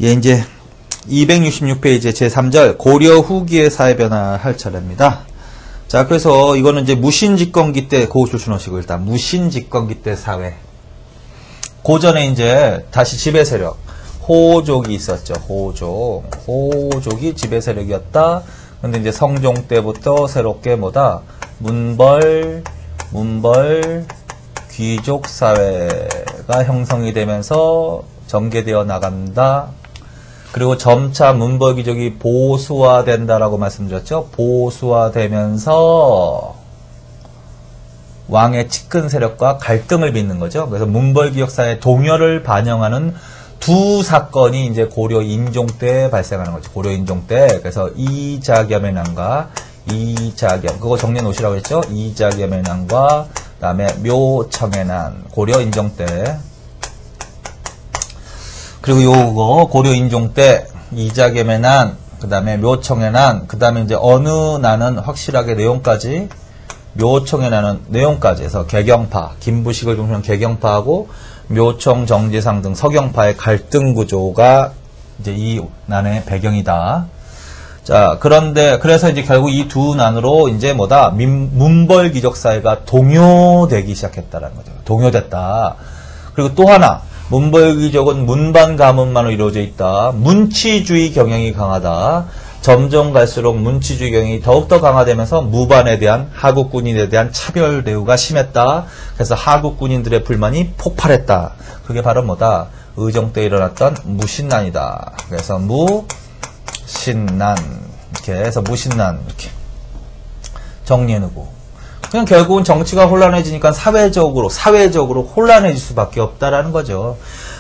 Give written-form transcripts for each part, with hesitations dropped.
예, 이제 266페이지 제3절 고려 후기의 사회변화 할 차례입니다. 자, 그래서 이거는 이제 무신집권기 때 그거 조심하시고 일단 무신집권기 때 사회. 고전에 이제 다시 지배 세력 호족이 있었죠. 호족이 지배 세력이었다. 근데 이제 성종 때부터 새롭게 뭐다? 문벌 귀족 사회가 형성이 되면서 전개되어 나간다. 그리고 점차 문벌 귀족이 보수화된다라고 말씀드렸죠. 보수화되면서 왕의 측근 세력과 갈등을 빚는 거죠. 그래서 문벌 귀족 사회의 동요를 반영하는 두 사건이 이제 고려 인종 때 발생하는 거죠. 고려 인종 때. 그래서 이자겸의 난과 이자겸. 그거 정리해 놓으시라고 했죠. 이자겸의 난과 그다음에 묘청의 난. 고려 인종 때. 그리고 요거 고려 인종 때 이자겸의 난, 그다음에 묘청의 난, 그다음에 이제 어느 난은 확실하게 내용까지 묘청의 난은 내용까지 해서 개경파, 김부식을 중심으로 개경파하고 묘청, 정지상 등 서경파의 갈등 구조가 이제 이 난의 배경이다. 자, 그런데 그래서 이제 결국 이 두 난으로 이제 뭐다? 문벌 귀족 사회가 동요되기 시작했다라는 거죠. 동요됐다. 그리고 또 하나, 문벌 귀족은 문반 가문만으로 이루어져 있다. 문치주의 경향이 강하다. 점점 갈수록 문치주의 경향이 더욱더 강화되면서 무반에 대한 하국 군인에 대한 차별 대우가 심했다. 그래서 하국 군인들의 불만이 폭발했다. 그게 바로 뭐다? 의종 때 일어났던 무신난이다. 그래서 무신난 이렇게 해서 무신난 이렇게 정리해놓고 그냥 결국은 정치가 혼란해지니까 사회적으로 혼란해질 수밖에 없다라는 거죠.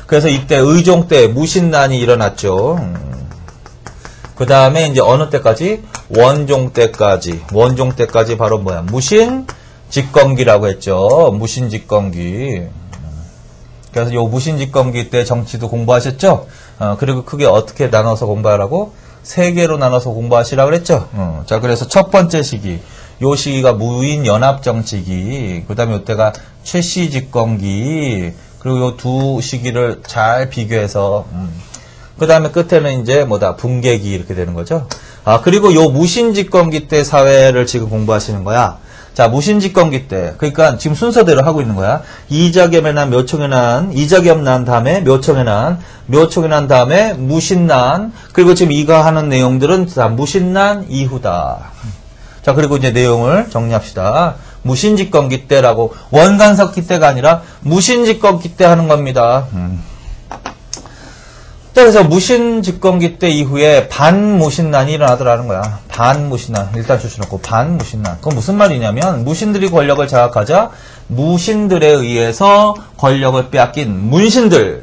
그래서 이때 의종 때 무신난이 일어났죠. 그 다음에 이제 어느 때까지? 원종 때까지 바로 뭐야? 무신집권기라고 했죠. 무신집권기. 그래서 요 무신집권기 때 정치도 공부하셨죠? 그리고 크게 어떻게 나눠서 공부하라고? 세 개로 나눠서 공부하시라고 그랬죠? 자, 그래서 첫 번째 시기. 요 시기가 무인연합정치기, 그 다음에 요때가 최씨집권기, 그리고 요 두 시기를 잘 비교해서, 그 다음에 끝에는 이제 뭐다, 붕괴기 이렇게 되는 거죠. 아, 그리고 요 무신집권기 때 사회를 지금 공부하시는 거야. 자, 무신집권기 때, 그러니까 지금 순서대로 하고 있는 거야. 이자겸의 난, 묘청의 난, 이자겸 난 다음에 묘청의 난, 묘청의 난 다음에 무신난, 그리고 지금 이가 하는 내용들은 다 무신난 이후다. 자, 그리고 이제 내용을 정리합시다. 무신집권기 때라고, 원간석기 때가 아니라 무신집권기 때 하는 겁니다. 그래서 무신집권기 때 이후에 반무신난이 일어나더라는 거야. 반무신난. 일단 주셔놓고 반무신난. 그건 무슨 말이냐면 무신들이 권력을 장악하자 무신들에 의해서 권력을 빼앗긴 문신들.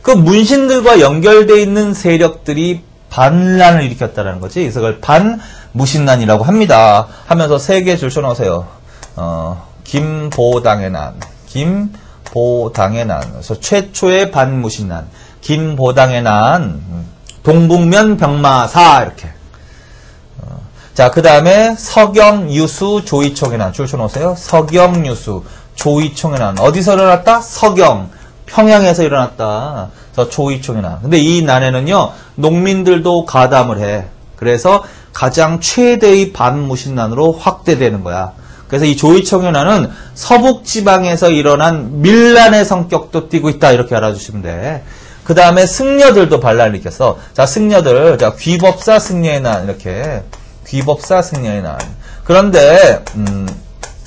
그 문신들과 연결되어 있는 세력들이 반란을 일으켰다는 거지. 그래서 그걸 반무신난이라고 합니다. 하면서 세 개 줄 써놓으세요. 김보당의 난. 김보당의 난. 그래서 최초의 반무신난. 김보당의 난, 동북면 병마사, 이렇게. 자, 그 다음에 서경유수 조이총의 난. 줄 쳐놓으세요. 서경유수 조이총의 난. 어디서 일어났다? 서경. 평양에서 일어났다. 그래서 조이총의 난. 근데 이 난에는요, 농민들도 가담을 해. 그래서 가장 최대의 반무신난으로 확대되는 거야. 그래서 이 조이총의 난은 서북지방에서 일어난 밀란의 성격도 띠고 있다. 이렇게 알아주시면 돼. 그 다음에 승려들도 반란을 일으켰어. 자, 승려들. 자, 귀법사 승려의 난. 이렇게. 귀법사 승려의 난. 그런데,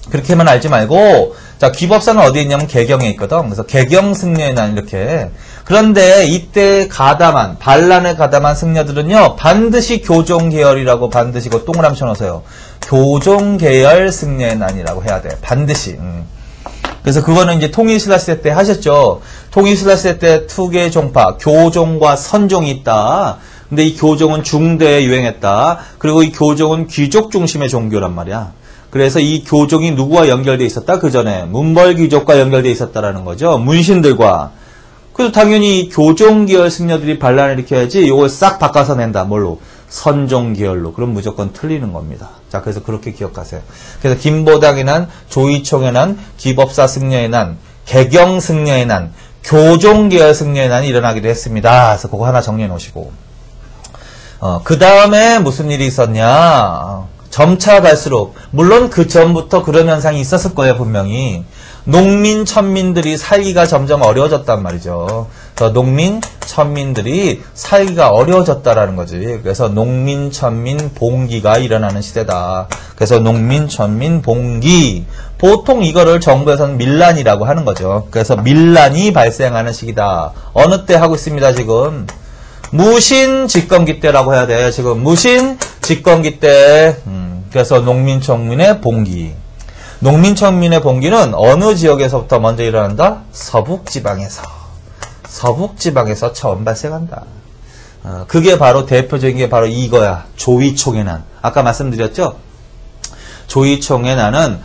그렇게만 알지 말고, 자, 귀법사는 어디에 있냐면 개경에 있거든. 그래서 개경 승려의 난. 이렇게. 그런데 이때 가담한, 반란에 가담한 승려들은요, 반드시 교종계열이라고 반드시 그 동그라미 쳐놓으세요. 교종계열 승려의 난이라고 해야 돼. 반드시. 그래서 그거는 이제 통일신라시대 때 하셨죠. 통일신라시대 때 두 개의 종파, 교종과 선종이 있다. 근데 이 교종은 중대에 유행했다. 그리고 이 교종은 귀족 중심의 종교란 말이야. 그래서 이 교종이 누구와 연결되어 있었다? 그 전에 문벌 귀족과 연결되어 있었다라는 거죠. 문신들과. 그래서 당연히 교종계열 승려들이 반란을 일으켜야지 이걸 싹 바꿔서 낸다. 뭘로? 선종계열로. 그럼 무조건 틀리는 겁니다. 자, 그래서 그렇게 기억하세요. 그래서 김보당의 난, 조이총의 난, 기법사 승려의 난, 개경 승려의 난, 교종계열 승려의 난이 일어나기도 했습니다. 그래서 그거 하나 정리해 놓으시고. 그 다음에 무슨 일이 있었냐. 점차 갈수록, 물론 그 전부터 그런 현상이 있었을 거예요, 분명히. 농민, 천민들이 살기가 점점 어려워졌단 말이죠. 그래서 농민, 천민들이 살기가 어려워졌다라는 거지. 그래서 농민, 천민, 봉기가 일어나는 시대다. 그래서 농민, 천민, 봉기. 보통 이거를 정부에서는 밀란이라고 하는 거죠. 그래서 밀란이 발생하는 시기다. 어느 때 하고 있습니다, 지금? 무신 집권기 때라고 해야 돼. 지금 무신 집권기 때. 그래서 농민, 천민의 봉기. 농민, 천민의 봉기는 어느 지역에서부터 먼저 일어난다? 서북지방에서. 서북지방에서 처음 발생한다. 그게 바로 대표적인 게 바로 이거야. 조이총의 난. 아까 말씀드렸죠? 조이총의 난은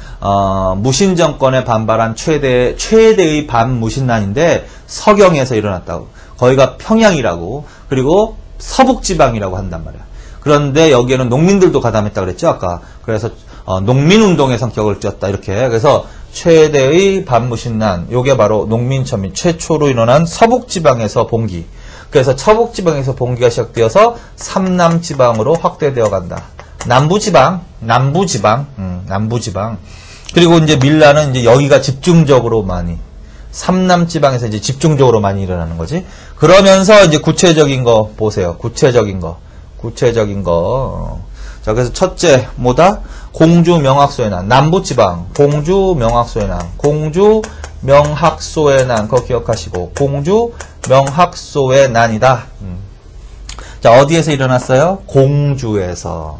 무신정권에 반발한 최대의 반무신난인데 서경에서 일어났다고. 거기가 평양이라고. 그리고 서북지방이라고 한단 말이야. 그런데 여기에는 농민들도 가담했다 그랬죠, 아까. 그래서 농민운동의 성격을 띄었다, 이렇게. 그래서 최대의 반무신난, 요게 바로 농민천민 최초로 일어난 서북지방에서 봉기. 그래서 서북지방에서 봉기가 시작되어서 삼남지방으로 확대되어 간다. 남부지방. 그리고 이제 밀란은 이제 여기가 집중적으로 많이, 삼남지방에서 이제 집중적으로 많이 일어나는 거지. 그러면서 이제 구체적인 거 보세요. 구체적인 거. 자, 그래서 첫째, 뭐다? 공주 명학소의 난. 남부지방. 공주 명학소의 난. 공주 명학소의 난. 그거 기억하시고. 공주 명학소의 난이다. 자, 어디에서 일어났어요? 공주에서.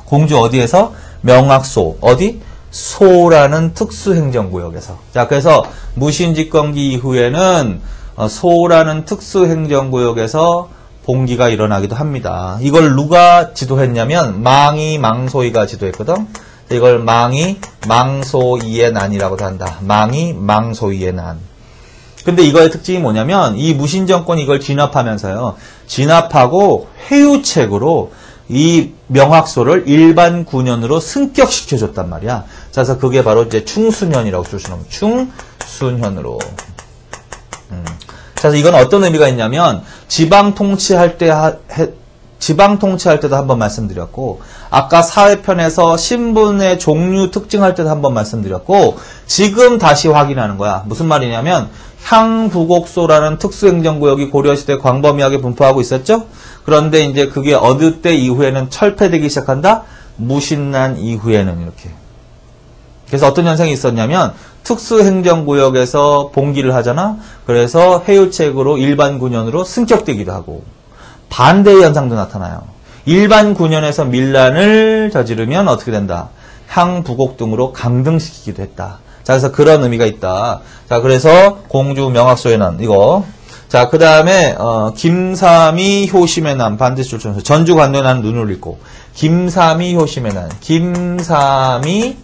공주 어디에서? 명학소. 어디? 소라는 특수행정구역에서. 자, 그래서 무신집권기 이후에는 소라는 특수행정구역에서 봉기가 일어나기도 합니다. 이걸 누가 지도했냐면 망이 망소이가 지도했거든. 이걸 망이 망소이의 난이라고도 한다. 망이 망소이의 난. 근데 이거의 특징이 뭐냐면 이 무신정권이 이걸 진압하면서요. 진압하고 회유책으로 이 명학소를 일반 군현으로 승격시켜줬단 말이야. 자, 그래서 그게 바로 이제 충순현이라고 주시는 겁니다. 충순현으로. 그래서 이건 어떤 의미가 있냐면 지방 통치할 때도 한번 말씀드렸고, 아까 사회편에서 신분의 종류 특징할 때도 한번 말씀드렸고, 지금 다시 확인하는 거야. 무슨 말이냐면 향부곡소라는 특수행정구역이 고려시대 광범위하게 분포하고 있었죠. 그런데 이제 그게 어느 때 이후에는 철폐되기 시작한다. 무신난 이후에는 이렇게. 그래서 어떤 현상이 있었냐면 특수행정구역에서 봉기를 하잖아. 그래서 회유책으로 일반 군현으로 승격되기도 하고, 반대의 현상도 나타나요. 일반 군현에서 밀란을 저지르면 어떻게 된다? 향부곡 등으로 강등시키기도 했다. 자, 그래서 그런 의미가 있다. 자, 그래서 공주 명학소의 난 이거. 자, 그 다음에 김삼이 효심의 난 반드시 줄쳐서 전주 관도의 난 눈을 읽고, 김삼이 효심의 난, 김삼이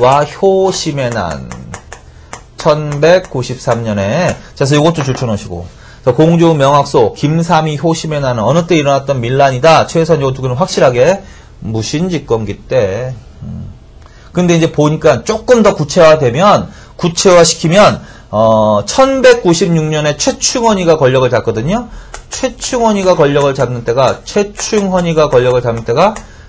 와 효심의 난 1193년에. 그래서 이것도 줄쳐놓으시고, 공주 명학소 김삼이 효심의 난은 어느 때 일어났던 밀란이다. 최소한 이 두 개는 확실하게 무신집권기 때. 근데 이제 보니까 조금 더 구체화시키면 1196년에 최충헌이가 권력을 잡거든요. 최충헌이가 권력을 잡는 때가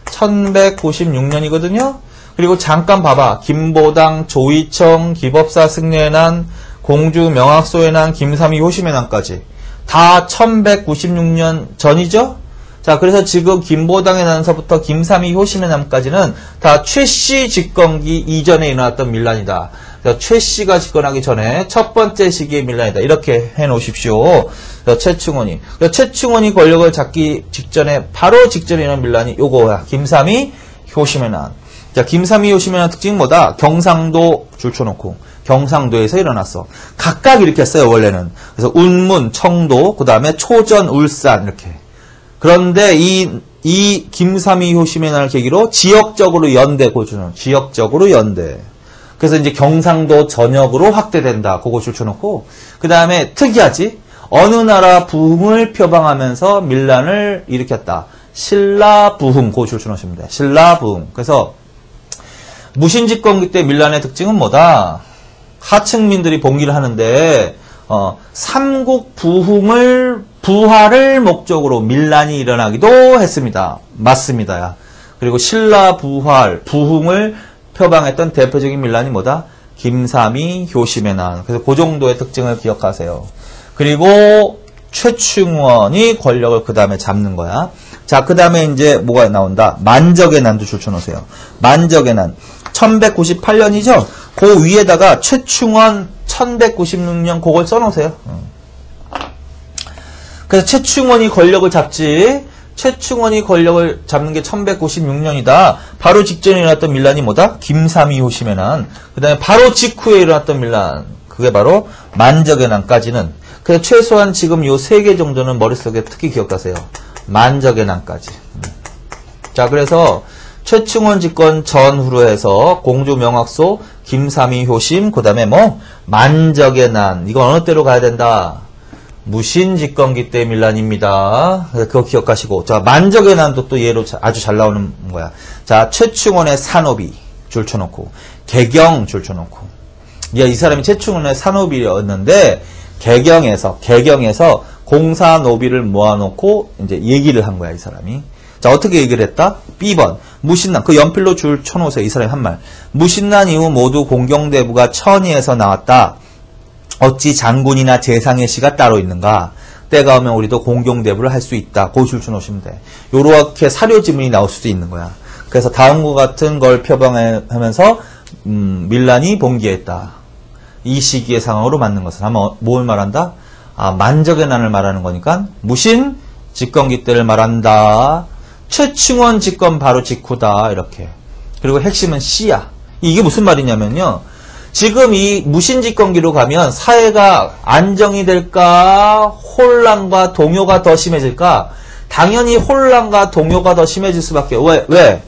1196년이거든요. 그리고 잠깐 봐봐. 김보당, 조이청, 기법사 승려의 난, 공주 명학소의 난, 김삼이 효심의 난까지 다 1196년 전이죠? 자, 그래서 지금 김보당의 난서부터 김삼이 효심의 난까지는 다 최씨 집권기 이전에 일어났던 밀란이다. 최씨가 집권하기 전에 첫 번째 시기의 밀란이다. 이렇게 해놓으십시오. 최충헌이 권력을 잡기 직전에, 바로 직전에 일어난 밀란이 요거야. 김삼이 효심의 난. 자, 김삼이 효심의 난 특징은 뭐다? 경상도 줄쳐놓고, 경상도에서 일어났어. 각각 이렇게 했어요, 원래는. 그래서 운문, 청도, 그 다음에 초전, 울산, 이렇게. 그런데 이 김삼이 효심의 난을 계기로 지역적으로 연대, 고주는. 지역적으로 연대. 그래서 이제 경상도 전역으로 확대된다. 그거 줄쳐놓고. 그 다음에 특이하지? 어느 나라 부흥을 표방하면서 밀란을 일으켰다. 신라부흥. 그거 줄쳐놓으시면 돼. 신라부흥. 그래서 무신집권기 때 밀란의 특징은 뭐다? 하층민들이 봉기를 하는데 삼국 부활을 목적으로 밀란이 일어나기도 했습니다. 맞습니다. 그리고 신라 부흥을 표방했던 대표적인 밀란이 뭐다? 김삼이, 효심의 난. 그래서 그 정도의 특징을 기억하세요. 그리고 최충원이 권력을 그 다음에 잡는 거야. 자, 그 다음에 이제 뭐가 나온다? 만적의 난도 줄쳐놓으세요. 만적의 난. 1198년이죠? 그 위에다가 최충원 1196년 그걸 써놓으세요. 그래서 최충원이 권력을 잡지. 최충원이 권력을 잡는 게 1196년이다. 바로 직전에 일어났던 밀란이 뭐다? 김삼이 효심의 난. 그 다음에 바로 직후에 일어났던 밀란. 그게 바로 만적의 난까지는. 그래서 최소한 지금 요 3개 정도는 머릿속에 특히 기억하세요. 만적의 난까지. 자, 그래서 최충원 집권 전후로 해서 공조 명확소, 김삼이 효심, 그 다음에 뭐 만적의 난. 이거 어느 때로 가야 된다? 무신 집권기 때 밀란입니다. 그거 기억하시고. 자, 만적의 난도 또 예로 아주 잘 나오는 거야. 자, 최충원의 산업이 줄쳐놓고, 개경 줄쳐놓고. 이 사람이 최충원의 산업이었는데, 개경에서 공사노비를 모아놓고, 이제 얘기를 한 거야, 이 사람이. 자, 어떻게 얘기를 했다? B번. 무신난. 그 연필로 줄 쳐놓으세요. 이 사람이 한 말. 무신난 이후 모두 공경대부가 천의에서 나왔다. 어찌 장군이나 재상의 시가 따로 있는가? 때가 오면 우리도 공경대부를 할 수 있다. 그 줄 쳐놓으시면 돼. 요렇게 사료지문이 나올 수도 있는 거야. 그래서 다음과 같은 걸 표방하면서 밀란이 봉기했다. 이 시기의 상황으로 맞는 것은 아마 뭘 말한다? 만적의 난을 말하는 거니까 무신 집권기 때를 말한다. 최충원 집권 바로 직후다. 이렇게. 그리고 핵심은 C야. 이게 무슨 말이냐면요. 지금 이 무신집권기로 가면 사회가 안정이 될까? 혼란과 동요가 더 심해질까? 당연히 혼란과 동요가 더 심해질 수밖에. 왜?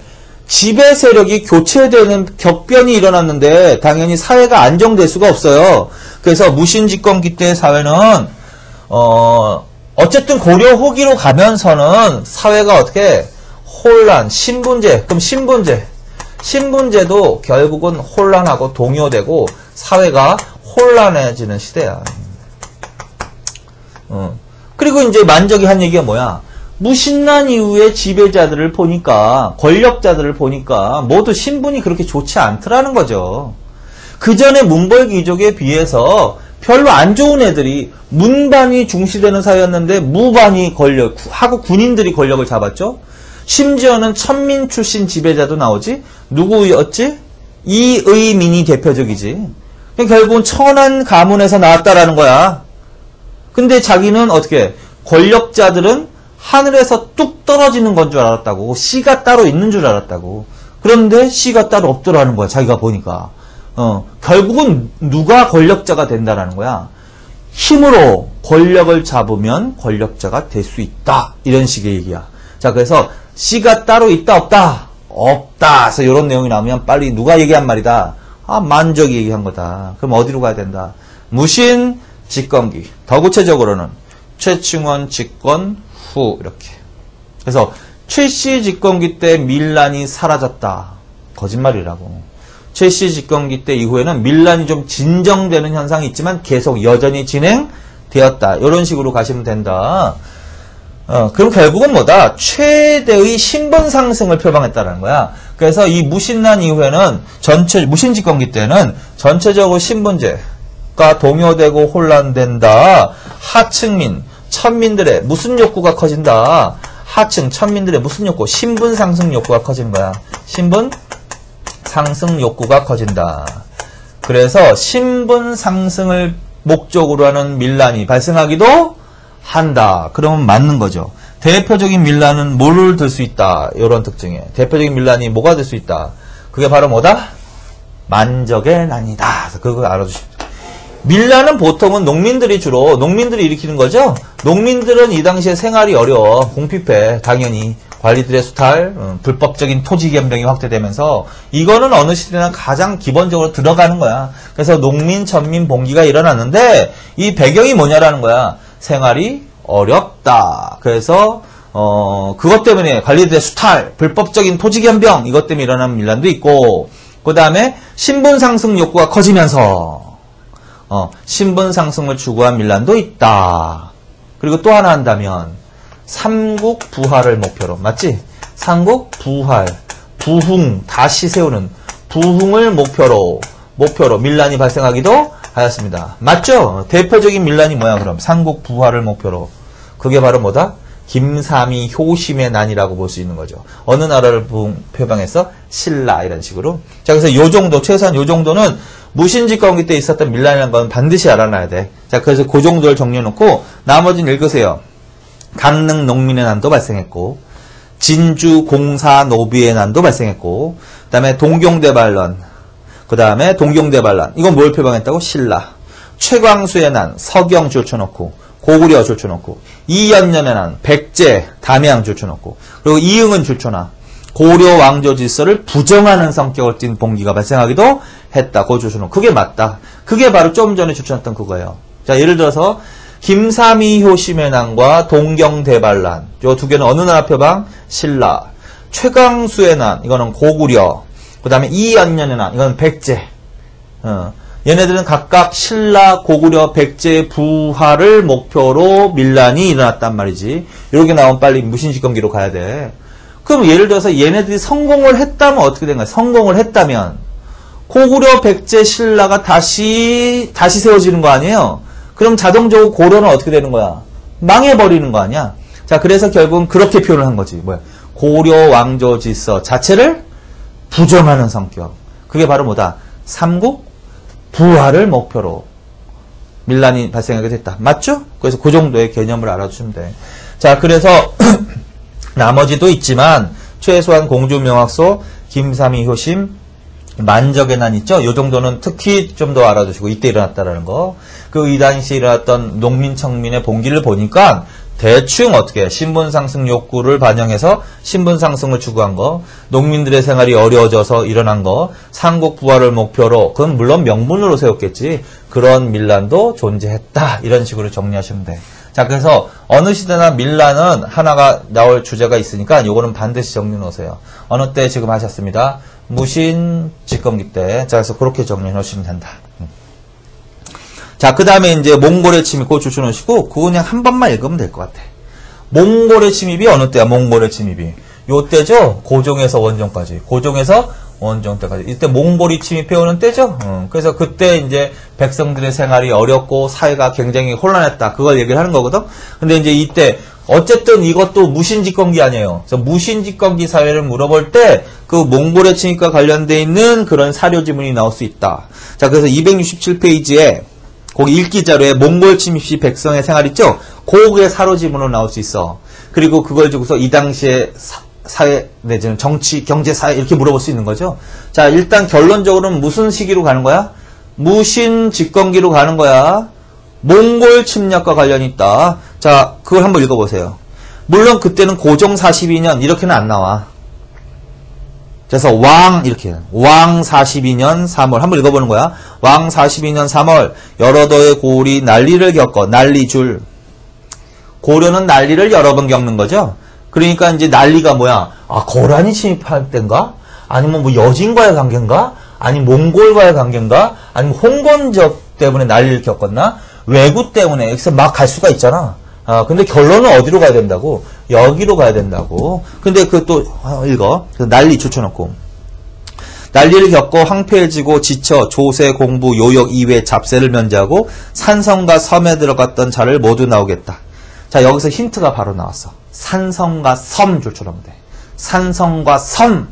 지배 세력이 교체되는 격변이 일어났는데 당연히 사회가 안정될 수가 없어요. 그래서 무신집권기 때의 사회는 어쨌든 고려 후기로 가면서는 사회가 어떻게 혼란, 신분제. 그럼 신분제도 결국은 혼란하고 동요되고 사회가 혼란해지는 시대야. 그리고 이제 만적이 한 얘기가 뭐야? 무신난 이후에 지배자들을 보니까, 권력자들을 보니까 모두 신분이 그렇게 좋지 않더라는 거죠. 그 전에 문벌귀족에 비해서 별로 안 좋은 애들이 문반이 중시되는 사회였는데 무반이 하고 군인들이 권력을 잡았죠. 심지어는 천민 출신 지배자도 나오지? 누구였지? 이의민이 대표적이지. 결국은 천한 가문에서 나왔다라는 거야. 근데 자기는 어떻게? 권력자들은 하늘에서 뚝 떨어지는 건 줄 알았다고. 씨가 따로 있는 줄 알았다고. 그런데 씨가 따로 없더라는 거야. 자기가 보니까. 결국은 누가 권력자가 된다라는 거야. 힘으로 권력을 잡으면 권력자가 될 수 있다. 이런 식의 얘기야. 자, 그래서 씨가 따로 있다 없다? 없다. 그래서 이런 내용이 나오면 빨리 누가 얘기한 말이다? 만적이 얘기한 거다. 그럼 어디로 가야 된다? 무신 집권기. 더 구체적으로는 최충원 집권 후 이렇게. 그래서 최씨 집권기 때 밀란이 사라졌다. 거짓말이라고. 최씨 집권기 때 이후에는 밀란이 좀 진정되는 현상이 있지만 계속 여전히 진행되었다. 이런 식으로 가시면 된다. 그럼 결국은 뭐다? 최대의 신분 상승을 표방했다는 거야. 그래서 이 무신난 이후에는 무신집권기 때는 전체적으로 신분제가 동요되고 혼란된다. 하층민, 천민들의 무슨 욕구가 커진다? 하층, 천민들의 무슨 욕구? 신분 상승 욕구가 커지는 거야. 신분 상승 욕구가 커진다. 그래서 신분 상승을 목적으로 하는 밀란이 발생하기도 한다. 그러면 맞는 거죠. 대표적인 밀란은 뭐를 들 수 있다. 이런 특징에. 대표적인 밀란이 뭐가 될 수 있다. 그게 바로 뭐다? 만적의 난이다. 그거 알아주십시오. 밀란은 보통은 농민들이 일으키는 거죠. 농민들은 이 당시에 생활이 어려워. 공피패 당연히. 관리들의 수탈, 불법적인 토지 겸병이 확대되면서 이거는 어느 시대나 가장 기본적으로 들어가는 거야. 그래서 농민, 천민, 봉기가 일어났는데 이 배경이 뭐냐라는 거야. 생활이 어렵다. 그래서 그것 때문에 관리들의 수탈, 불법적인 토지 겸병 이것 때문에 일어나는 밀란도 있고 그 다음에 신분 상승 욕구가 커지면서 신분 상승을 추구한 밀란도 있다. 그리고 또 하나 한다면 삼국 부활을 목표로, 맞지? 삼국 부활, 부흥, 다시 세우는 부흥을 목표로 밀란이 발생하기도 하였습니다. 맞죠? 대표적인 밀란이 뭐야 그럼? 삼국 부활을 목표로. 그게 바로 뭐다? 김삼이 효심의 난이라고 볼 수 있는 거죠. 어느 나라를 표방해서? 신라 이런 식으로. 자, 그래서 요 정도, 최소한 요 정도는 무신집권기 때 있었던 밀란이라는 건 반드시 알아놔야 돼. 자, 그래서 그 정도를 정리해놓고 나머지는 읽으세요. 강릉 농민의 난도 발생했고, 진주 공사 노비의 난도 발생했고, 그 다음에 동경대반란, 이건 뭘 표방했다고? 신라. 최광수의 난, 서경 줄쳐놓고, 고구려 줄쳐놓고, 이연년의 난, 백제, 담양 줄쳐놓고, 그리고 이응은 줄쳐놔. 고려 왕조 질서를 부정하는 성격을 띤 봉기가 발생하기도 했다. 그거 줄쳐놓고. 그게 맞다. 그게 바로 좀 전에 줄쳐놨던 그거예요. 자, 예를 들어서 김삼이 효심의 난과 동경대반란, 요 두 개는 어느 나라 표방? 신라. 최광수의 난, 이거는 고구려. 그 다음에 이연년의 난, 이건 백제. 얘네들은 각각 신라, 고구려, 백제 부활을 목표로 밀란이 일어났단 말이지. 이렇게 나오면 빨리 무신집권기로 가야 돼. 그럼 예를 들어서 얘네들이 성공을 했다면 어떻게 된 거야? 성공을 했다면 고구려, 백제, 신라가 다시 세워지는 거 아니에요? 그럼 자동적으로 고려는 어떻게 되는 거야? 망해버리는 거 아니야? 자, 그래서 결국은 그렇게 표현을 한 거지. 뭐야? 고려 왕조 질서 자체를 부정하는 성격. 그게 바로 뭐다? 삼국 부활을 목표로 밀란이 발생하게 됐다. 맞죠? 그래서 그 정도의 개념을 알아주시면 돼. 자, 그래서 나머지도 있지만 최소한 공주명확소, 김삼이 효심, 만적의 난 있죠? 요 정도는 특히 좀 더 알아두시고 이때 일어났다라는 거. 그 이 당시에 일어났던 농민청민의 봉기를 보니까 대충 어떻게 신분 상승 욕구를 반영해서 신분 상승을 추구한 거, 농민들의 생활이 어려워져서 일어난 거, 삼국 부활을 목표로, 그건 물론 명분으로 세웠겠지. 그런 밀란도 존재했다. 이런 식으로 정리하시면 돼. 자, 그래서 어느 시대나 밀란은 하나가 나올 주제가 있으니까 요거는 반드시 정리해 놓으세요. 어느 때 지금 하셨습니다. 무신 집권기 때. 자, 그래서 그렇게 정리해 놓으시면 된다. 자, 그 다음에 이제 몽골의 침입, 그거 줄쳐놓으시고, 그거 그냥 한 번만 읽으면 될 것 같아. 몽골의 침입이 어느 때야, 몽골의 침입이? 요 때죠? 고종에서 원종까지. 고종에서 원종 때까지. 이때 몽골이 침입해오는 때죠? 그래서 그때 이제 백성들의 생활이 어렵고 사회가 굉장히 혼란했다. 그걸 얘기를 하는 거거든? 근데 이제 이때, 어쨌든 이것도 무신집권기 아니에요. 그래서 무신집권기 사회를 물어볼 때 그 몽골의 침입과 관련돼 있는 그런 사료 지문이 나올 수 있다. 자, 그래서 267페이지에 거기 읽기 자료에 몽골 침입 시 백성의 생활 있죠? 그게 사료 지문으로 나올 수 있어. 그리고 그걸 두고서 이 당시에 사회 내지는 정치, 경제, 사회 이렇게 물어볼 수 있는 거죠. 자, 일단 결론적으로는 무슨 시기로 가는 거야? 무신 집권기로 가는 거야. 몽골 침략과 관련이 있다. 자, 그걸 한번 읽어보세요. 물론 그때는 고종 42년 이렇게는 안 나와. 그래서 이렇게 왕 42년 3월 한번 읽어보는 거야. 왕 42년 3월 여러 더의 고울이 난리를 겪어. 난리줄. 고려는 난리를 여러 번 겪는 거죠. 그러니까 이제 난리가 뭐야? 아, 거란이 침입할 때인가? 아니면 뭐 여진과의 관계인가? 아니면 몽골과의 관계인가? 아니면 홍건 지역 때문에 난리를 겪었나? 왜구 때문에 여기서 막 갈 수가 있잖아. 근데 결론은 어디로 가야 된다고? 여기로 가야 된다고. 근데 그또 읽어. 난리 줄쳐놓고. 난리를 겪고 황폐해지고 지쳐 조세, 공부, 요역 이외 잡세를 면제하고 산성과 섬에 들어갔던 자를 모두 나오겠다. 자, 여기서 힌트가 바로 나왔어. 산성과 섬 줄쳐놓으면 돼. 산성과 섬.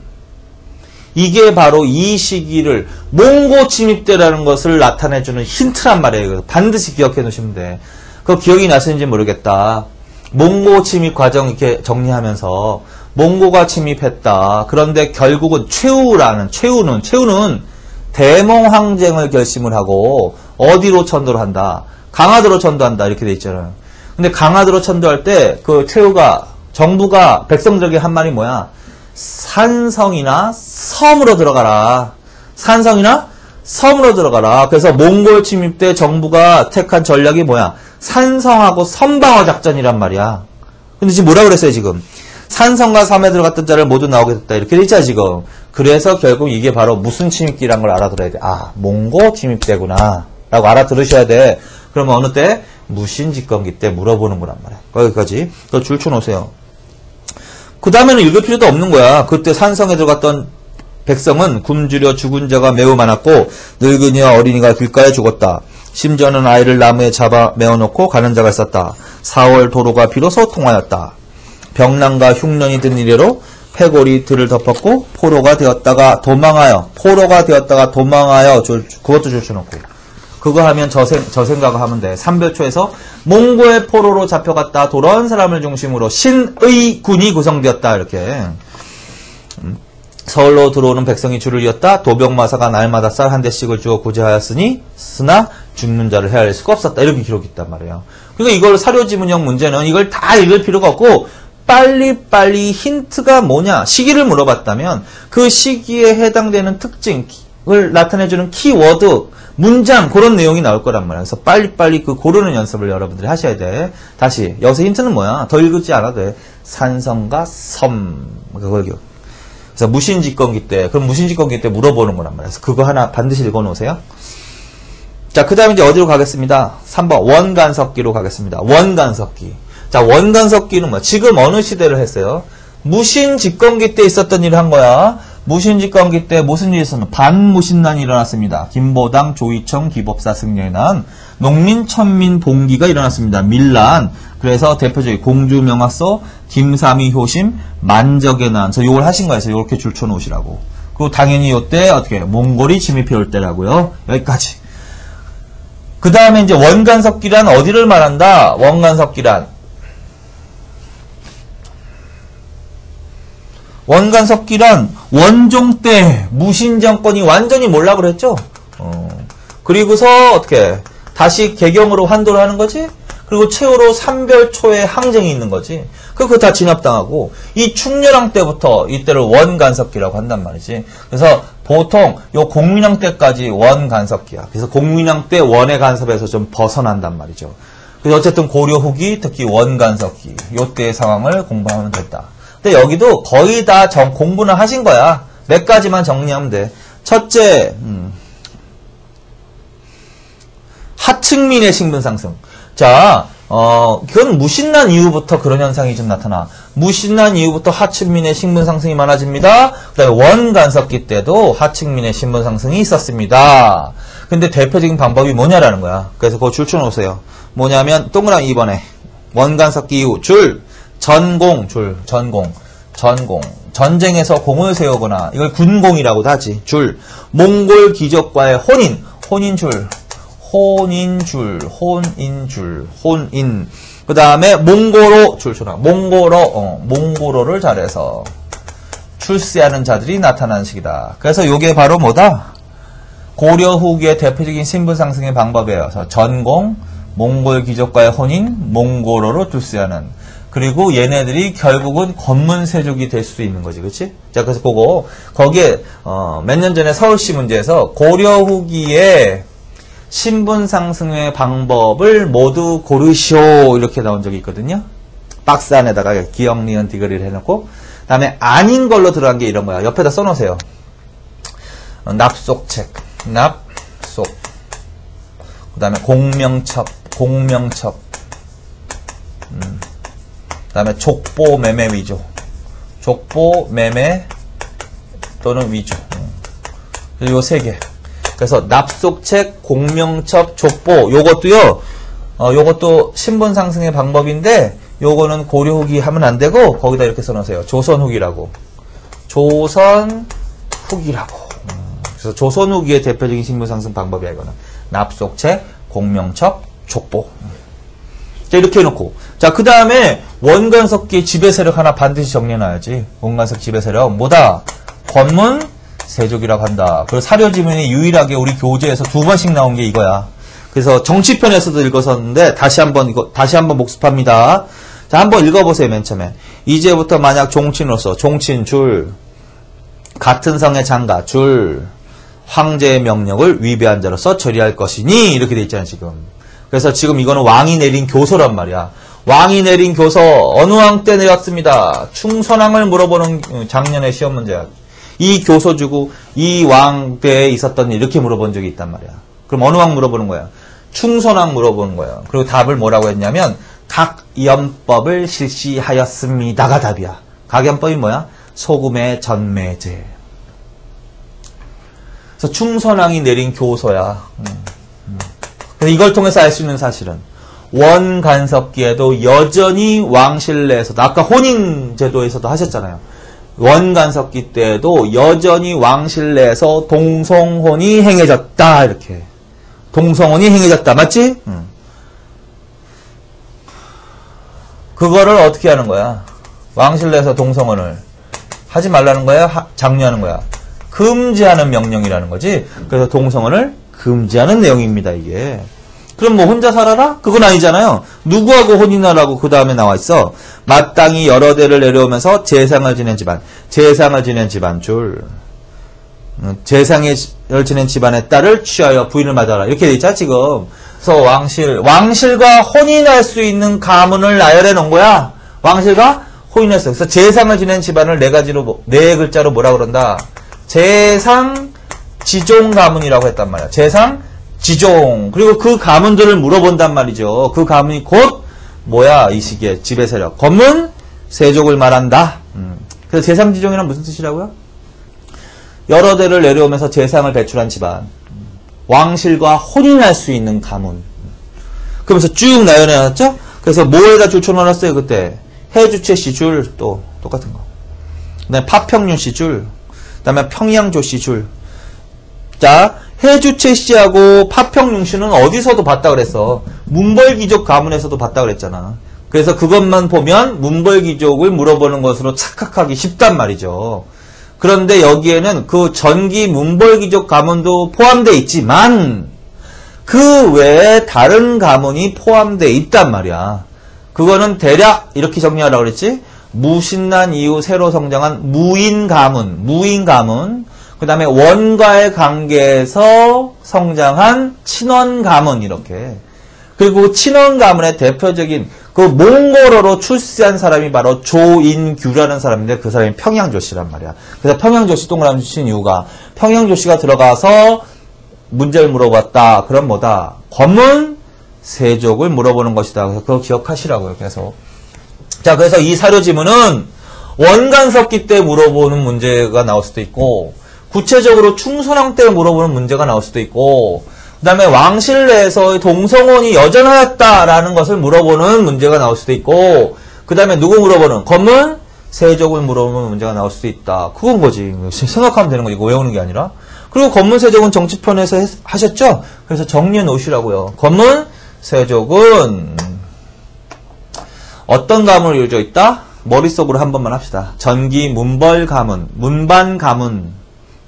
이게 바로 이 시기를 몽고 침입 때라는 것을 나타내주는 힌트란 말이에요. 반드시 기억해 놓으시면 돼. 그거 기억이 나시는지 모르겠다. 몽고 침입 과정 이렇게 정리하면서 몽고가 침입했다. 그런데 결국은 최우는 대몽황쟁을 결심을 하고 어디로 천도를 한다? 강화도로 천도한다. 이렇게 돼 있잖아요. 근데 강화도로 천도할 때 그 최우가 정부가 백성들에게 한 말이 뭐야? 산성이나 섬으로 들어가라. 산성이나 섬으로 들어가라. 그래서 몽골 침입 때 정부가 택한 전략이 뭐야? 산성하고 섬방어 작전이란 말이야. 근데 지금 뭐라 그랬어요, 지금? 산성과 섬에 들어갔던 자를 모두 나오게 됐다. 이렇게 돼 있잖아, 지금. 그래서 결국 이게 바로 무슨 침입기란 걸 알아들어야 돼. 아, 몽고 침입 때구나. 라고 알아들으셔야 돼. 그러면 어느 때? 무신직건기 때 물어보는 거란 말이야. 거기까지. 그거 줄 쳐놓으세요. 그 다음에는 읽을 필요도 없는 거야. 그때 산성에 들어갔던 백성은 굶주려 죽은 자가 매우 많았고 늙은이와 어린이가 길가에 죽었다. 심지어는 아이를 나무에 잡아 메어놓고 가는 자가 있었다. 4월 도로가 비로소 통하였다. 병난과 흉년이 든 이래로 패골이 들을 덮었고 포로가 되었다가 도망하여 그것도 줄쳐놓고 그거 하면 저 생각을 하면 돼. 삼별초에서 몽고의 포로로 잡혀갔다 돌아온 사람을 중심으로 신의 군이 구성되었다. 이렇게 서울로 들어오는 백성이 줄을 이었다. 도병마사가 날마다 쌀 한 대씩을 주어 구제하였으니 쓰나 죽는 자를 헤아릴 수가 없었다. 이렇게 기록이 있단 말이에요. 그러니까 이걸 사료지문형 문제는 이걸 다 읽을 필요가 없고 빨리빨리 힌트가 뭐냐 시기를 물어봤다면 그 시기에 해당되는 특징을 나타내주는 키워드 문장 그런 내용이 나올 거란 말이야. 그래서 빨리빨리 그 고르는 연습을 여러분들이 하셔야 돼. 다시 여기서 힌트는 뭐야? 더 읽지 않아도 돼. 산성과 섬 그걸 기억. 그래서 무신직건기 때 그럼 무신직건기 때 물어보는 거란 말이야. 그래서 그거 하나 반드시 읽어놓으세요. 자, 그 다음에 이제 어디로 가겠습니다. 3번 원간석기로 가겠습니다. 원간석기. 자, 원간석기는 뭐야? 지금 어느 시대를 했어요? 무신직건기 때 있었던 일을 한 거야. 무신직건기 때 무슨 일이 있었나? 반무신난이 일어났습니다. 김보당, 조이청, 기법사 승려의 난, 농민, 천민, 봉기가 일어났습니다. 밀란. 그래서 대표적인 공주명화서, 김삼이 효심, 만적의 난. 그래서 요걸 하신 거예요. 이렇게 줄쳐놓으시라고. 그리고 당연히 요때 어떻게 몽골이 침입해 올 때라고요. 여기까지. 그 다음에 이제 원간석기란 어디를 말한다? 원간석기란 원종 때 무신정권이 완전히 몰라 그랬죠? 그리고서 어떻게 다시 개경으로 환도를 하는 거지? 그리고 최후로 삼별초에 항쟁이 있는 거지. 그거 다 진압당하고 이 충렬왕 때부터 이때를 원간석기라고 한단 말이지. 그래서 보통 요 공민왕 때까지 원간석기야. 그래서 공민왕 때 원의 간섭에서 좀 벗어난단 말이죠. 그래서 어쨌든 고려 후기 특히 원간석기 요때의 상황을 공부하면 됐다. 근데 여기도 거의 다 공부는 하신 거야. 몇 가지만 정리하면 돼. 첫째, 하층민의 신분 상승. 자, 그건 무신난 이후부터 그런 현상이 좀 나타나. 무신난 이후부터 하층민의 신분 상승이 많아집니다. 그 다음에 원간석기 때도 하층민의 신분 상승이 있었습니다. 근데 대표적인 방법이 뭐냐라는 거야. 그래서 그거 줄 쳐놓으세요. 뭐냐면 동그라미 2번에 원간석기 이후 전공. 전쟁에서 공을 세우거나 이걸 군공이라고도 하지. 몽골 귀족과의 혼인. 그 다음에 몽고로 몽고로를 잘해서 출세하는 자들이 나타나는 시기다. 그래서 요게 바로 뭐다? 고려 후기의 대표적인 신분 상승의 방법이에요. 그래서 전공, 몽골 귀족과의 혼인, 몽고로로 출세하는. 그리고 얘네들이 결국은 권문세족이 될 수도 있는 거지, 그렇지? 자, 그래서 그거 거기에 몇 년 전에 서울시 문제에서 고려 후기의 신분 상승의 방법을 모두 고르시오 이렇게 나온 적이 있거든요. 박스 안에다가 기억, 니은, 디귿을 해놓고 그다음에 아닌 걸로 들어간 게 이런 거야. 옆에다 써놓으세요. 납속책, 그다음에 공명첩. 그다음에 족보, 매매, 위조. 족보, 매매 또는 위조. 요 세 개. 그래서 납속책, 공명첩, 족보. 요것도요. 요것도 신분 상승의 방법인데 요거는 고려 후기 하면 안 되고 거기다 이렇게 써놓으세요. 조선 후기라고. 그래서 조선 후기의 대표적인 신분 상승 방법이야 이거는. 납속책, 공명첩, 족보. 자, 이렇게 해놓고. 자, 그 다음에 원간석기의 지배세력 하나 반드시 정리해놔야지. 원간석 지배세력. 뭐다? 권문, 세족이라고 한다. 그리고 사료지문이 유일하게 우리 교재에서 2번씩 나온 게 이거야. 그래서 정치편에서도 읽었었는데, 다시 한번 복습합니다. 자, 한번 읽어보세요, 맨 처음에. 이제부터 만약 종친으로서, 종친, 같은 성의 장가, 황제의 명령을 위배한 자로서 처리할 것이니, 이렇게 돼 있잖아요, 지금. 그래서 지금 이거는 왕이 내린 교서란 말이야. 왕이 내린 교서 어느 왕 때 내렸습니다. 충선왕을 물어보는 작년의 시험 문제야. 이 교서 주고 이 왕 때에 있었던 일 이렇게 물어본 적이 있단 말이야. 그럼 어느 왕 물어보는 거야? 충선왕 물어보는 거예요. 그리고 답을 뭐라고 했냐면 각연법을 실시하였습니다가 답이야. 각연법이 뭐야? 소금의 전매제. 그래서 충선왕이 내린 교서야. 그래서 이걸 통해서 알 수 있는 사실은 원간섭기에도 여전히 왕실내에서도 아까 혼인제도에서도 하셨잖아요. 원간섭기 때에도 여전히 왕실내에서 동성혼이 행해졌다. 이렇게. 동성혼이 행해졌다. 맞지? 그거를 어떻게 하는 거야? 왕실내에서 동성혼을 하지 말라는 거야? 장려하는 거야? 금지하는 명령이라는 거지. 그래서 동성혼을 금지하는 내용입니다. 이게. 그럼 뭐 혼자 살아라? 그건 아니잖아요. 누구하고 혼인하라고 그 다음에 나와 있어. 마땅히 여러 대를 내려오면서 제상을 지낸 집안. 제상을 지낸 집안 줄. 제상을 지낸 집안의 딸을 취하여 부인을 맞아라. 이렇게 돼 있잖아 지금. 그래서 왕실과 혼인할 수 있는 가문을 나열해 놓은 거야. 왕실과 혼인했어. 그래서 제상을 지낸 집안을 네 글자로 뭐라 그런다? 제상 지종 가문이라고 했단 말이야. 제상 지종. 그리고 그 가문들을 물어본단 말이죠. 그 가문이 곧 뭐야 이 시기에 지배 세력. 검문 세족을 말한다. 그래서 제상 지종이란 무슨 뜻이라고요? 여러 대를 내려오면서 재상을 배출한 집안. 왕실과 혼인할 수 있는 가문. 그러면서 쭉 나열해놨죠? 그래서 뭐에다 줄 쳐넣었어요 그때? 해주채 씨 줄 또 똑같은 거. 그다음에 파평윤 씨 줄. 그다음에 평양조 씨 줄. 자, 해주채 씨하고 파평윤 씨는 어디서도 봤다 그랬어. 문벌귀족 가문에서도 봤다 그랬잖아. 그래서 그것만 보면 문벌귀족을 물어보는 것으로 착각하기 쉽단 말이죠. 그런데 여기에는 그 전기 문벌귀족 가문도 포함되어 있지만 그 외에 다른 가문이 포함되어 있단 말이야. 그거는 대략 이렇게 정리하라고 그랬지. 무신난 이후 새로 성장한 무인 가문, 그 다음에 원과의 관계에서 성장한 친원 가문 이렇게. 그리고 친원 가문의 대표적인 그 몽골어로 출세한 사람이 바로 조인규라는 사람인데 그 사람이 평양조씨란 말이야. 그래서 평양조씨 동그라미 주신 이유가 평양조씨가 들어가서 문제를 물어봤다. 그럼 뭐다? 검문 세족을 물어보는 것이다. 그래서 그거 기억하시라고요. 계속. 자, 그래서 이 사료 지문은 원간섭기 때 물어보는 문제가 나올 수도 있고 구체적으로 충선왕 때 물어보는 문제가 나올 수도 있고 그 다음에 왕실 내에서 동성혼이 여전하였다라는 것을 물어보는 문제가 나올 수도 있고 그 다음에 누구 물어보는? 검문 세족을 물어보는 문제가 나올 수도 있다. 그건 거지. 생각하면 되는 거지. 이거 외우는 게 아니라. 그리고 검문 세족은 정치편에서 하셨죠? 그래서 정리해 놓으시라고요. 검문 세족은 어떤 가문을 이루어져 있다? 머릿속으로 한 번만 합시다. 전기 문벌 가문, 문반 가문,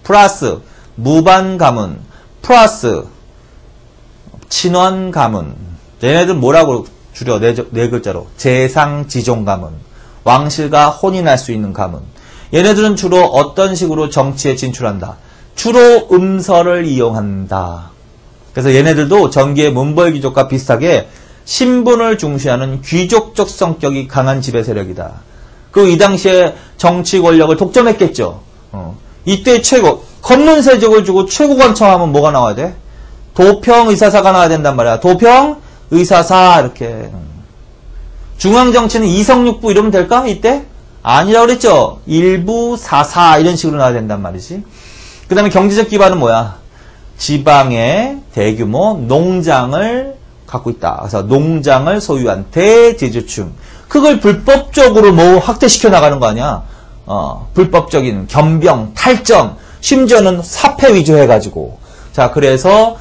플러스 무반 가문, 플러스 친원 가문. 얘네들 뭐라고 줄여? 네 글자로. 재상 지종 가문. 왕실과 혼인할 수 있는 가문. 얘네들은 주로 어떤 식으로 정치에 진출한다? 주로 음서를 이용한다. 그래서 얘네들도 전기의 문벌귀족과 비슷하게 신분을 중시하는 귀족적 성격이 강한 지배 세력이다. 그리고 이 당시에 정치 권력을 독점했겠죠. 이때 최고, 검문세족을 주고 최고관청하면 뭐가 나와야 돼? 도평의사사가 나와야 된단 말이야. 도평의사사 이렇게. 중앙정치는 이성육부 이러면 될까? 이때? 아니라고 그랬죠. 일부 사사 이런 식으로 나와야 된단 말이지. 그 다음에 경제적 기반은 뭐야? 지방의 대규모 농장을 갖고 있다. 그래서 농장을 소유한 대지주층. 그걸 불법적으로 뭐 확대시켜 나가는 거 아니야? 불법적인 겸병, 탈정, 심지어는 사패 위조 해가지고. 자, 그래서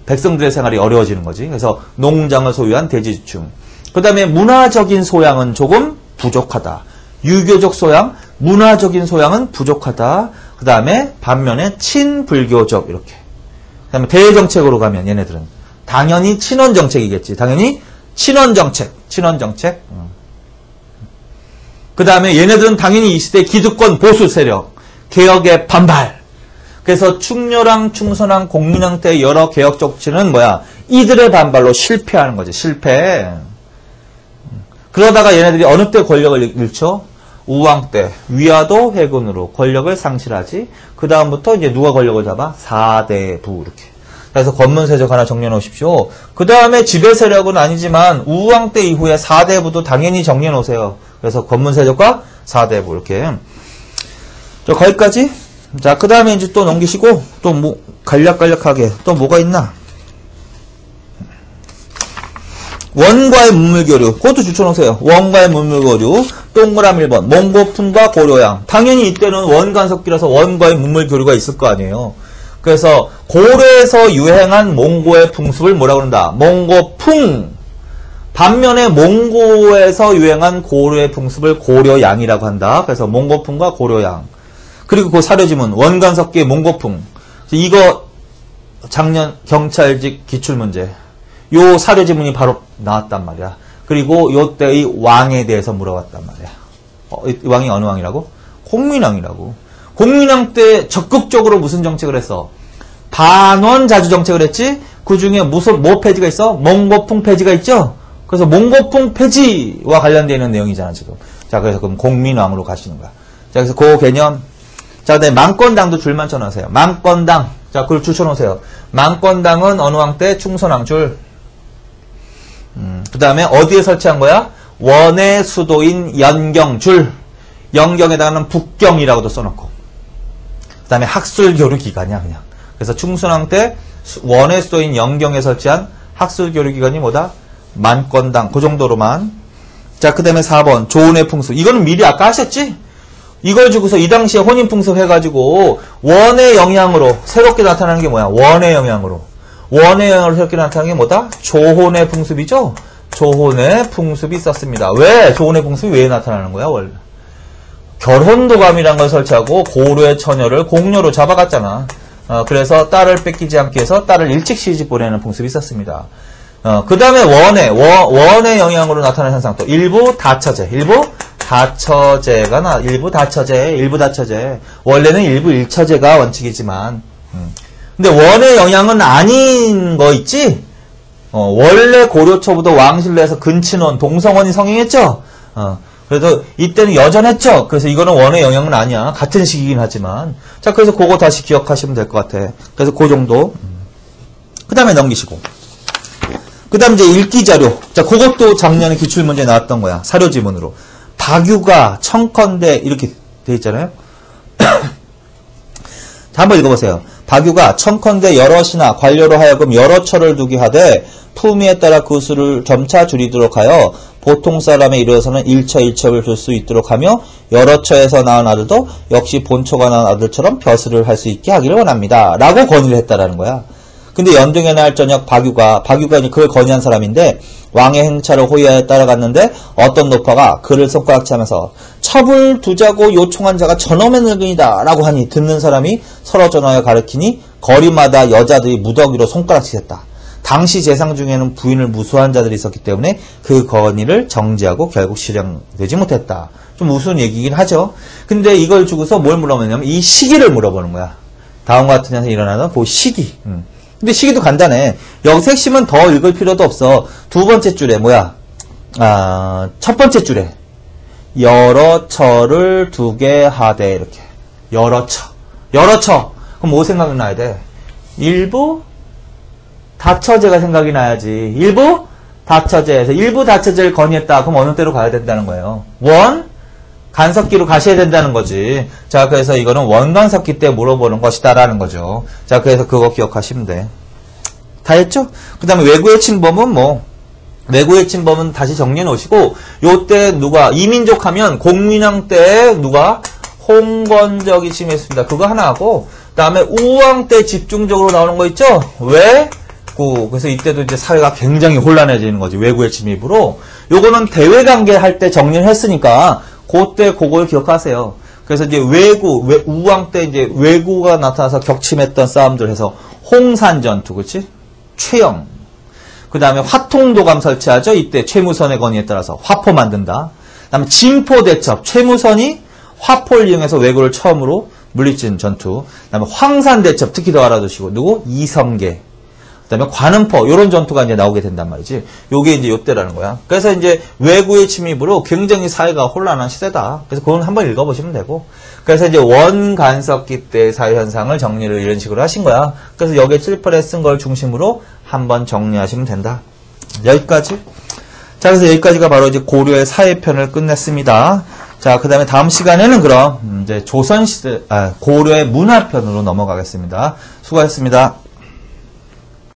백성들의 생활이 어려워지는 거지. 그래서 농장을 소유한 대지주층. 그 다음에 문화적인 소양은 조금 부족하다. 유교적 소양, 문화적인 소양은 부족하다. 그 다음에 반면에 친불교적 이렇게. 그 다음에 대정책으로 가면 얘네들은 당연히 친원정책이겠지. 당연히 친원정책. 그 다음에 얘네들은 당연히 이 시대 기득권 보수 세력, 개혁의 반발. 그래서 충렬왕, 충선왕, 공민왕 때 여러 개혁 정치는 뭐야? 이들의 반발로 실패하는 거지. 실패. 그러다가 얘네들이 어느 때 권력을 잃죠? 우왕 때 위화도 회군으로 권력을 상실하지. 그 다음부터 이제 누가 권력을 잡아? 사대부 이렇게. 그래서 권문세적 하나 정리해 놓으십시오. 그 다음에 지배 세력은 아니지만 우왕 때 이후에 4대부도 당연히 정리해 놓으세요. 그래서 권문세적과 4대부 이렇게. 자, 거기까지. 자, 그 다음에 이제 또 넘기시고 또 뭐 간략간략하게 또 뭐가 있나? 원과의 문물교류. 그것도 추천하세요. 원과의 문물교류. 동그라미 1번. 몽고풍과 고려양. 당연히 이때는 원간석기라서 원과의 문물교류가 있을 거 아니에요. 그래서 고려에서 유행한 몽고의 풍습을 뭐라고 그런다? 몽고풍. 반면에 몽고에서 유행한 고려의 풍습을 고려양이라고 한다. 그래서 몽고풍과 고려양. 그리고 그 사료지문 원간석기의 몽고풍. 이거 작년 경찰직 기출문제. 요 사료지문이 바로 나왔단 말이야. 그리고 요 때의 왕에 대해서 물어봤단 말이야. 이 왕이 어느 왕이라고? 공민왕이라고. 공민왕 때 적극적으로 무슨 정책을 했어? 반원자주 정책을 했지? 그 중에 무슨, 뭐 폐지가 있어? 몽고풍 폐지가 있죠? 그래서 몽고풍 폐지와 관련되어 있는 내용이잖아, 지금. 자, 그래서 그럼 공민왕으로 가시는 거야. 자, 그래서 그 개념. 자, 그 다음에 망건당도 줄만 쳐놓으세요. 망건당. 자, 그걸 줄 쳐놓으세요. 망건당은 어느 왕 때? 충선왕 줄. 그 다음에 어디에 설치한 거야? 원의 수도인 연경줄. 연경에다가는 북경이라고도 써놓고. 그 다음에 학술교류기관이야, 그냥. 그래서 충선왕 때 원의 수도인 연경에 설치한 학술교류기관이 뭐다? 만건당. 그 정도로만. 자, 그 다음에 4번. 조은의 풍습. 이거는 미리 아까 하셨지? 이걸 주고서 이 당시에 혼인풍습 해가지고 원의 영향으로 새롭게 나타나는 게 뭐야? 원의 영향으로. 원의 영향으로 새롭게 나타나는 게 뭐다? 조혼의 풍습이죠? 조혼의 풍습이 있었습니다. 왜? 조혼의 풍습이 왜 나타나는 거야, 원래? 결혼도감이란 걸 설치하고 고려의 처녀를 공녀로 잡아갔잖아. 그래서 딸을 뺏기지 않기 위해서 딸을 일찍 시집 보내는 풍습이 있었습니다. 그 다음에 원의 영향으로 나타나는 현상 또 일부 다처제. 일부 다처제. 원래는 일부 일처제가 원칙이지만. 근데 원의 영향은 아닌 거 있지? 원래 고려초부터 왕실로해서 근친원, 동성원이 성행했죠? 그래도 이때는 여전했죠? 그래서 이거는 원의 영향은 아니야. 같은 시기긴 하지만. 자, 그래서 그거 다시 기억하시면 될 것 같아. 그래서 그 정도. 그 다음에 넘기시고. 그 다음 이제 읽기자료. 자, 그것도 작년에 기출문제 나왔던 거야. 사료지문으로. 박유가, 청컨대, 이렇게 돼 있잖아요? 자, 한번 읽어보세요. 박유가 청컨대 여럿이나 관료로 하여금 여러 처를 두게 하되 품위에 따라 그 수를 점차 줄이도록 하여 보통 사람에 이르러서는 1처를 줄 수 있도록 하며 여러 처에서 낳은 아들도 역시 본처가 낳은 아들처럼 벼슬을 할 수 있게 하기를 원합니다. 라고 건의를 했다라는 거야. 근데 연등의 날 저녁 박유가 이제 그걸 건의한 사람인데 왕의 행차를 호위하여 따라갔는데 어떤 노파가 그를 손가락질 하면서 첩을 두자고 요청한 자가 저놈의 늙은이다 라고 하니 듣는 사람이 서로 전하여 가르치니 거리마다 여자들이 무더기로 손가락질했다. 당시 재상 중에는 부인을 무수한 자들이 있었기 때문에 그 건의를 정지하고 결국 실행되지 못했다. 좀 우스운 얘기긴 하죠. 근데 이걸 주고서 뭘 물어보냐면 이 시기를 물어보는 거야. 다음과 같은 현상이 일어나던 그 시기. 근데 시기도 간단해. 여기서 핵심은 더 읽을 필요도 없어. 두 번째 줄에 뭐야? 첫 번째 줄에 여러 처를 두게 하되 이렇게 여러 처. 그럼 뭐 생각나야 돼? 일부 다처제가 생각이 나야지. 일부 다처제에서 일부 다처제를 건의했다. 그럼 어느 때로 가야 된다는 거예요? 원 간섭기로 가셔야 된다는 거지. 자, 그래서 이거는 원간섭기 때 물어보는 것이다라는 거죠. 자, 그래서 그거 기억하시면 돼. 다 했죠? 그 다음에 외구의 침범은 외구의 침범은 다시 정리해 놓으시고, 요때 누가, 이민족 하면 공민왕 때 누가? 홍건적이 침했습니다. 그거 하나 하고, 그 다음에 우왕 때 집중적으로 나오는 거 있죠? 왜? 그래서 이때도 이제 사회가 굉장히 혼란해지는 거지. 외구의 침입으로. 요거는 대외관계 할 때 정리를 했으니까, 그때 그걸 기억하세요. 그래서 이제 우왕 때 이제 외구가 나타나서 격침했던 싸움들 해서 홍산 전투, 그치? 최영. 그 다음에 화통도감 설치하죠? 이때 최무선의 건의에 따라서 화포 만든다. 그 다음에 진포대첩. 최무선이 화포를 이용해서 외구를 처음으로 물리친 전투. 그 다음에 황산대첩. 특히 더 알아두시고. 누구? 이성계. 그다음에 관음포 이런 전투가 이제 나오게 된단 말이지. 요게 이제 요때라는 거야. 그래서 이제 외구의 침입으로 굉장히 사회가 혼란한 시대다. 그래서 그건 한번 읽어보시면 되고. 그래서 이제 원간섭기 때 사회 현상을 정리를 이런 식으로 하신 거야. 그래서 여기에 칠판에 쓴 걸 중심으로 한번 정리하시면 된다. 여기까지. 자, 그래서 여기까지가 바로 이제 고려의 사회편을 끝냈습니다. 자, 그 다음에 다음 시간에는 그럼 이제 조선시대, 고려의 문화편으로 넘어가겠습니다. 수고하셨습니다.